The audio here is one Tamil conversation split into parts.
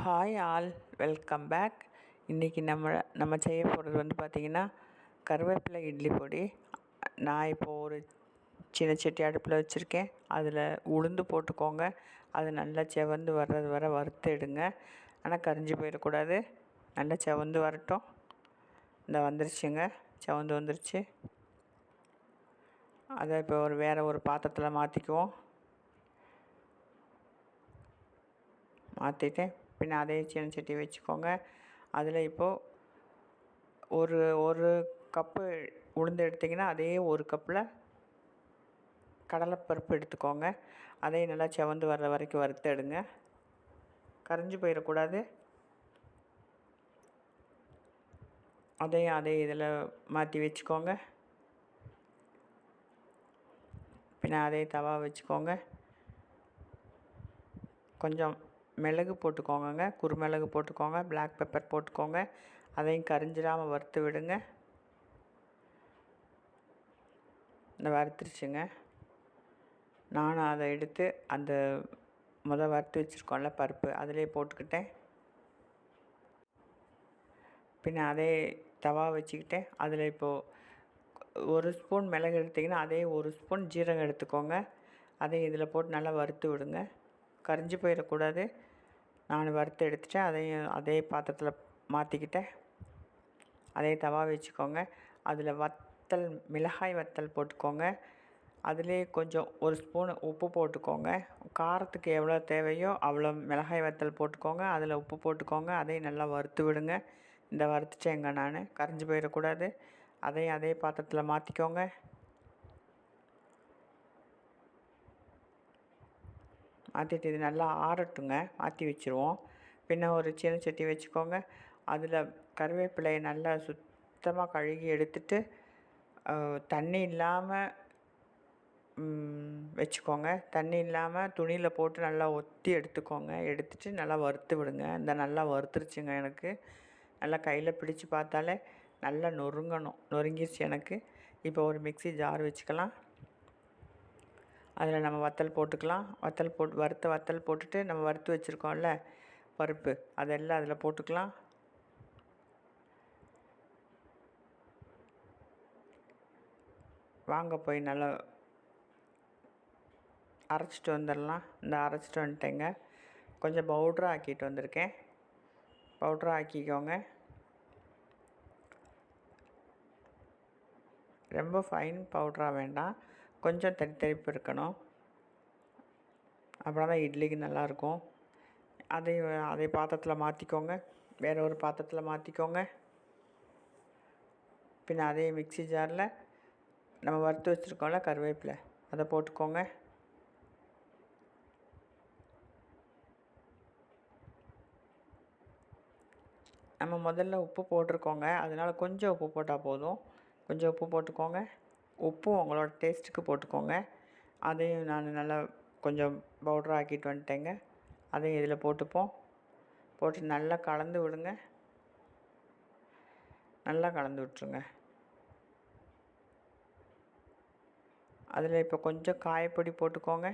Hi all, welcome back. இன்றைக்கி நம்ம செய்ய போகிறது பார்த்திங்கன்னா கருவேப்பிலை இட்லி பொடி. நான் இப்போது ஒரு சின்ன சட்டி அடுப்பில் வச்சுருக்கேன். அதில் உளுந்து போட்டுக்கோங்க. அது நல்லா செவந்து வர்றது வர வறுத்து எடுங்க. ஆனால் கரிஞ்சு போயிடக்கூடாது. நல்லா செவந்து வரட்டும். இந்த வந்துருச்சுங்க, செவந்து வந்துருச்சு. அதை இப்போ வேறு ஒரு பாத்திரத்தில் மாற்றிக்குவோம். மாற்றிட்டேன். பின்ன அதே சின்ன சட்டி வச்சுக்கோங்க. அதில் இப்போது ஒரு கப்பு உளுந்து எடுத்திங்கன்னா அதே ஒரு கப்பில் கடலைப்பருப்பு எடுத்துக்கோங்க. அதையும் நல்லா செவந்து வர்ற வரைக்கும் வறுத்து எடுங்க. கரிஞ்சு போயிடக்கூடாது. அதையும் அதே இதில் மாற்றி வச்சுக்கோங்க. பின்ன அதே தவா வச்சுக்கோங்க. கொஞ்சம் மிளகு போட்டுக்கோங்க, குறுமிளகு போட்டுக்கோங்க, பிளாக் பெப்பர் போட்டுக்கோங்க. அதையும் கரிஞ்சிடாமல் வறுத்து விடுங்க. இந்த வறுத்துருச்சுங்க. நானும் அதை எடுத்து அந்த வறுத்து வச்சுருக்கோம்ல பருப்பு, அதிலே போட்டுக்கிட்டேன். பின்ன அதே தவா வச்சுக்கிட்டேன். அதில் இப்போது ஒரு ஸ்பூன் மிளகு எடுத்திங்கன்னா அதே ஒரு ஸ்பூன் ஜீரகம் எடுத்துக்கோங்க. அதையும் இதில் போட்டு நல்லா வறுத்து விடுங்க. கரிஞ்சு போயிடக்கூடாது. நான் வறுத்து எடுத்துட்டேன். அதையும் அதே பாத்திரத்தில் மாற்றிக்கிட்டேன். அதே தவா வச்சுக்கோங்க. அதில் மிளகாய் வத்தல் போட்டுக்கோங்க. அதிலே கொஞ்சம் ஒரு ஸ்பூன் உப்பு போட்டுக்கோங்க. காரத்துக்கு எவ்வளோ தேவையோ அவ்வளோ மிளகாய் வத்தல் போட்டுக்கோங்க. அதில் உப்பு போட்டுக்கோங்க. அதையும் நல்லா வறுத்து விடுங்க. இந்த வறுத்துட்டேங்க நான், கரிஞ்சு போயிடக்கூடாது. அதையும் அதே பாத்திரத்தில் மாற்றிக்கோங்க. மாற்றிட்டு இது நல்லா ஆறட்டுங்க. மாற்றி வச்சுருவோம். பின்ன ஒரு சின்ன சட்டி வச்சுக்கோங்க. அதில் கருவேப்பிலையை நல்லா சுத்தமாக கழுகி எடுத்துட்டு தண்ணி இல்லாமல் வச்சுக்கோங்க. தண்ணி இல்லாமல் துணியில் போட்டு நல்லா ஒத்தி எடுத்துக்கோங்க. எடுத்துட்டு நல்லா வறுத்து விடுங்க. இந்த நல்லா வறுத்துருச்சுங்க. எனக்கு நல்லா கையில் பிடிச்சி பார்த்தாலே நல்லா நொறுங்கிருச்சு எனக்கு. இப்போ ஒரு மிக்ஸி ஜார் வச்சுக்கலாம். அதில் நம்ம வத்தல் போட்டுக்கலாம். வத்தல் போட்டுட்டு நம்ம வறுத்து வச்சுருக்கோம்ல பருப்பு, அதெல்லாம் அதில் போட்டுக்கலாம். வாங்க போய் நல்லா அரைச்சிட்டு வந்துடலாம். இந்த அரைச்சிட்டு வந்துட்டேங்க. கொஞ்சம் பவுட்ராக ஆக்கிட்டு வந்திருக்கேன். பவுட்ராக ஆக்கிக்கோங்க. ரொம்ப ஃபைன் பவுட்ராக வேண்டாம், கொஞ்சம் தரிப்பு இருக்கணும். அப்படின்னா தான் இட்லிக்கு நல்லாயிருக்கும். அதே பாத்திரத்தில் மாற்றிக்கோங்க. வேறு ஒரு பாத்திரத்தில் மாற்றிக்கோங்க. பின்ன அதே மிக்ஸி ஜாரில் நம்ம வறுத்து வச்சுருக்கோம்ல கருவேப்பிலை, அதை போட்டுக்கோங்க. நம்ம முதல்ல உப்பு போட்டிருக்கோங்க, அதனால் கொஞ்சம் உப்பு போட்டால் போதும். கொஞ்சம் உப்பு போட்டுக்கோங்க. உப்பும் உங்களோட டேஸ்ட்டுக்கு போட்டுக்கோங்க. அதையும் நான் நல்லா கொஞ்சம் பவுடராக ஆக்கிட்டு வந்துட்டேங்க. அதையும் இதில் போட்டு நல்லா கலந்து விடுங்க. நல்லா கலந்து விட்டுருங்க. அதில் இப்போ கொஞ்சம் காயப்பொடி போட்டுக்கோங்க.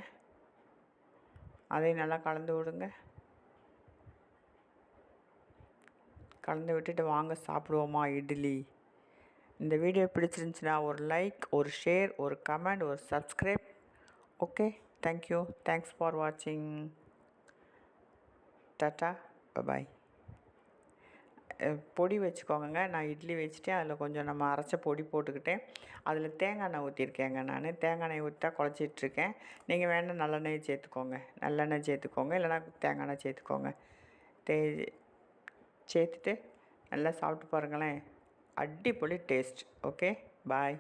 அதையும் நல்லா கலந்து விடுங்க. கலந்து விட்டுட்டு வாங்க சாப்பிடுவோமா இட்லி. இந்த வீடியோ பிடிச்சிருந்துச்சுன்னா ஒரு லைக், ஒரு ஷேர், ஒரு கமெண்ட், ஒரு subscribe. Okay, thank you. Thanks for வாட்சிங். டாட்டா, பாய். பொடி வச்சுக்கோங்க. நான் இட்லி வச்சுட்டேன். அதில் கொஞ்சம் நம்ம அரைச்ச பொடி போட்டுக்கிட்டேன். அதில் தேங்காய் எண்ணெய் ஊற்றிருக்கேங்க. நான் தேங்காய் எண்ணெய் ஊற்றி தான் குழச்சிட்ருக்கேன். நீங்கள் வேணால் நல்லெண்ணெய் சேர்த்துக்கோங்க. நல்லெண்ணெய் சேர்த்துக்கோங்க, இல்லைனா தேங்காய் எண்ணெய் சேர்த்துக்கோங்க. சேர்த்துட்டு நல்லா சாப்பிட்டு பாருங்களேன். அடிப்பொலி டேஸ்ட். ஓகே, பாய்.